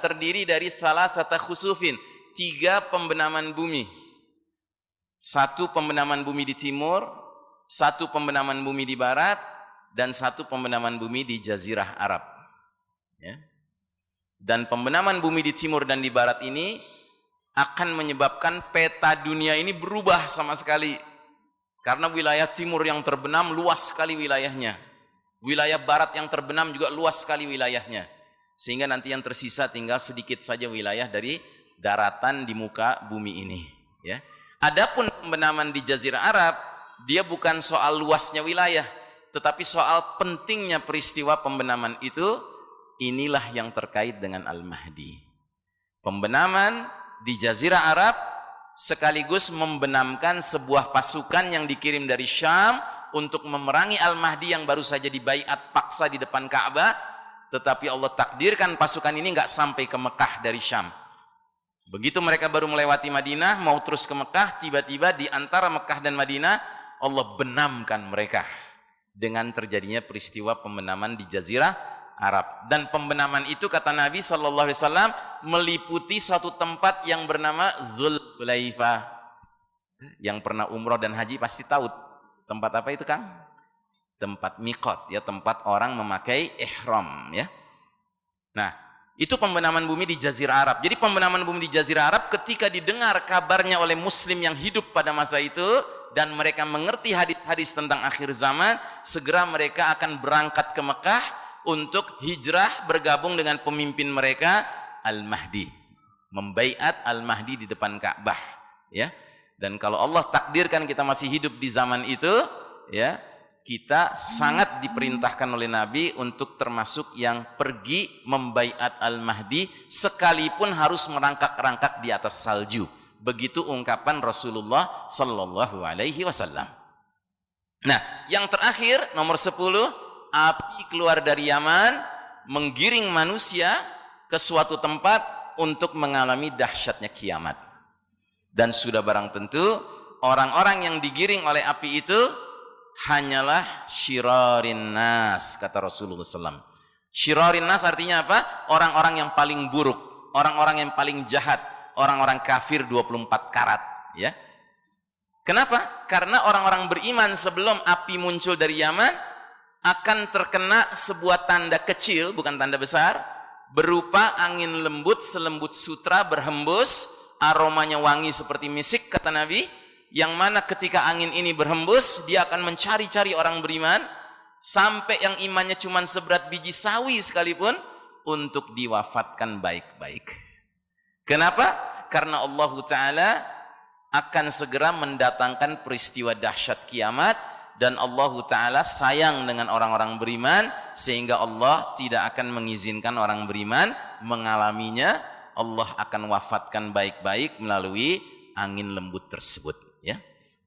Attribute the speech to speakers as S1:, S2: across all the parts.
S1: terdiri dari salasata khusufin, 3 pembenaman bumi. 1 pembenaman bumi di timur, 1 pembenaman bumi di barat, dan 1 pembenaman bumi di Jazirah Arab. Ya. Dan pembenaman bumi di timur dan di barat ini akan menyebabkan peta dunia ini berubah sama sekali. Karena wilayah timur yang terbenam luas sekali wilayahnya. Wilayah barat yang terbenam juga luas sekali wilayahnya. Sehingga nanti yang tersisa tinggal sedikit saja wilayah dari daratan di muka bumi ini. Ya. Adapun pembenaman di Jazirah Arab, dia bukan soal luasnya wilayah, tetapi soal pentingnya peristiwa pembenaman itu. Inilah yang terkait dengan Al-Mahdi. Pembenaman di Jazirah Arab sekaligus membenamkan sebuah pasukan yang dikirim dari Syam untuk memerangi Al-Mahdi yang baru saja dibaiat paksa di depan Ka'bah, tetapi Allah takdirkan pasukan ini nggak sampai ke Mekah dari Syam. Begitu mereka baru melewati Madinah, mau terus ke Mekah, tiba-tiba di antara Mekah dan Madinah Allah benamkan mereka dengan terjadinya peristiwa pembenaman di Jazirah Arab. Dan pembenaman itu kata Nabi SAW meliputi satu tempat yang bernama Zulhulaifah. Yang pernah umroh dan haji pasti tahu tempat apa itu, Kang? Tempat miqat, ya, tempat orang memakai ihram, ya. Nah, itu pembenaman bumi di Jazirah Arab. Jadi pembenaman bumi di Jazirah Arab ketika didengar kabarnya oleh muslim yang hidup pada masa itu dan mereka mengerti hadis-hadis tentang akhir zaman, segera mereka akan berangkat ke Mekah untuk hijrah bergabung dengan pemimpin mereka Al-Mahdi, membaiat Al-Mahdi di depan Ka'bah, ya. Dan kalau Allah takdirkan kita masih hidup di zaman itu, ya, kita sangat diperintahkan oleh Nabi untuk termasuk yang pergi membaiat Al-Mahdi sekalipun harus merangkak-rangkak di atas salju. Begitu ungkapan Rasulullah sallallahu alaihi wasallam. Nah, yang terakhir nomor 10, api keluar dari Yaman menggiring manusia ke suatu tempat untuk mengalami dahsyatnya kiamat. Dan sudah barang tentu orang-orang yang digiring oleh api itu hanyalah syirarin nas, kata Rasulullah SAW. Syirarin nas artinya apa? Orang-orang yang paling buruk, orang-orang yang paling jahat, orang-orang kafir 24 karat, ya. Kenapa? Karena orang-orang beriman sebelum api muncul dari Yaman akan terkena sebuah tanda kecil, bukan tanda besar, berupa angin lembut selembut sutra berhembus, aromanya wangi seperti misik, kata Nabi, yang mana ketika angin ini berhembus, dia akan mencari-cari orang beriman, sampai yang imannya cuma seberat biji sawi sekalipun, untuk diwafatkan baik-baik. Kenapa? Karena Allah Ta'ala akan segera mendatangkan peristiwa dahsyat kiamat, dan Allah Ta'ala sayang dengan orang-orang beriman, sehingga Allah tidak akan mengizinkan orang beriman mengalaminya. Allah akan wafatkan baik-baik melalui angin lembut tersebut, ya.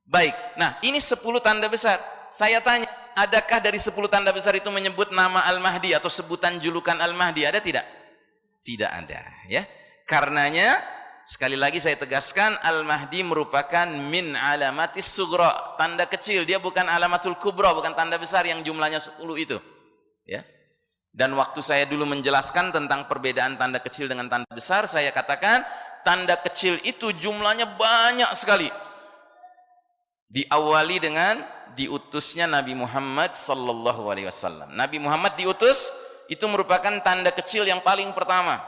S1: Baik, nah ini 10 tanda besar. Saya tanya, adakah dari 10 tanda besar itu menyebut nama Al-Mahdi atau sebutan julukan Al-Mahdi? Ada tidak? Tidak ada, ya. Karenanya sekali lagi saya tegaskan, Al-Mahdi merupakan min alamatis sughra, tanda kecil. Dia bukan alamatul kubra, bukan tanda besar yang jumlahnya 10 itu, ya. Dan waktu saya dulu menjelaskan tentang perbedaan tanda kecil dengan tanda besar, saya katakan tanda kecil itu jumlahnya banyak sekali. Diawali dengan diutusnya Nabi Muhammad sallallahu alaihi wasallam. Nabi Muhammad diutus, itu merupakan tanda kecil yang paling pertama.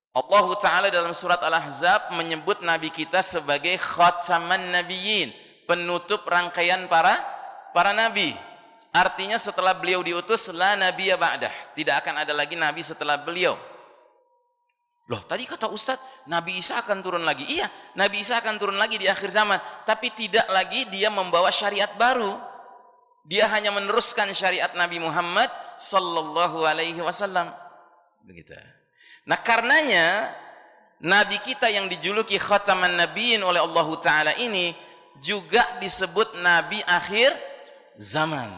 S1: Allah Ta'ala dalam surat Al-Ahzab menyebut Nabi kita sebagai khataman nabiyyin, penutup rangkaian para nabi. Artinya setelah beliau diutus, la nabiyya ba'dah, tidak akan ada lagi nabi setelah beliau. Loh, tadi kata Ustadz, Nabi Isa akan turun lagi. Iya, Nabi Isa akan turun lagi di akhir zaman, tapi tidak lagi dia membawa syariat baru. Dia hanya meneruskan syariat Nabi Muhammad sallallahu alaihi wasallam. Begitu. Nah, karenanya Nabi kita yang dijuluki khataman nabiyyin oleh Allah Ta'ala ini juga disebut Nabi akhir zaman.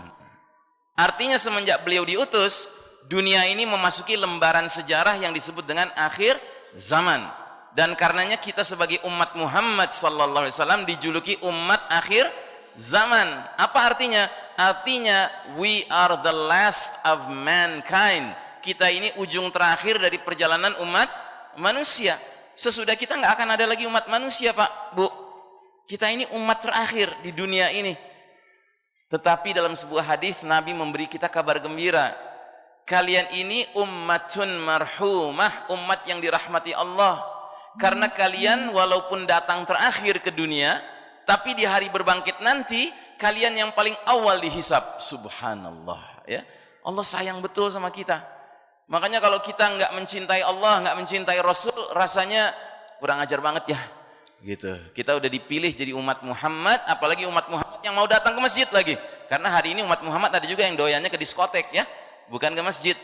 S1: Artinya semenjak beliau diutus, dunia ini memasuki lembaran sejarah yang disebut dengan akhir zaman. Dan karenanya kita sebagai umat Muhammad sallallahu alaihi wasallam dijuluki umat akhir zaman. Apa artinya? Artinya we are the last of mankind. kita ini ujung terakhir dari perjalanan umat manusia. Sesudah kita nggak akan ada lagi umat manusia, Pak, Bu. Kita ini umat terakhir di dunia ini. Tetapi dalam sebuah hadis Nabi memberi kita kabar gembira. Kalian ini ummatun marhumah, umat yang dirahmati Allah. Karena kalian walaupun datang terakhir ke dunia, tapi di hari berbangkit nanti kalian yang paling awal dihisab. Subhanallah, ya. Allah sayang betul sama kita. Makanya kalau kita nggak mencintai Allah, nggak mencintai Rasul, rasanya kurang ajar banget ya. Gitu. Kita udah dipilih jadi umat Muhammad, apalagi umat Muhammad yang mau datang ke masjid lagi. Karena hari ini umat Muhammad ada juga yang doyannya ke diskotek ya, bukan ke masjid.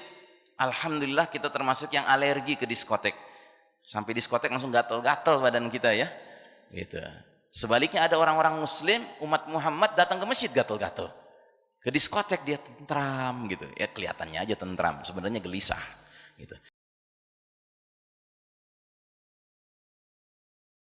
S1: Alhamdulillah kita termasuk yang alergi ke diskotek. Sampai diskotek langsung gatel-gatel badan kita ya. Gitu. Sebaliknya ada orang-orang muslim, umat Muhammad datang ke masjid gatel-gatel. Ke diskotek dia tentram gitu. Ya kelihatannya aja tentram, sebenarnya gelisah gitu.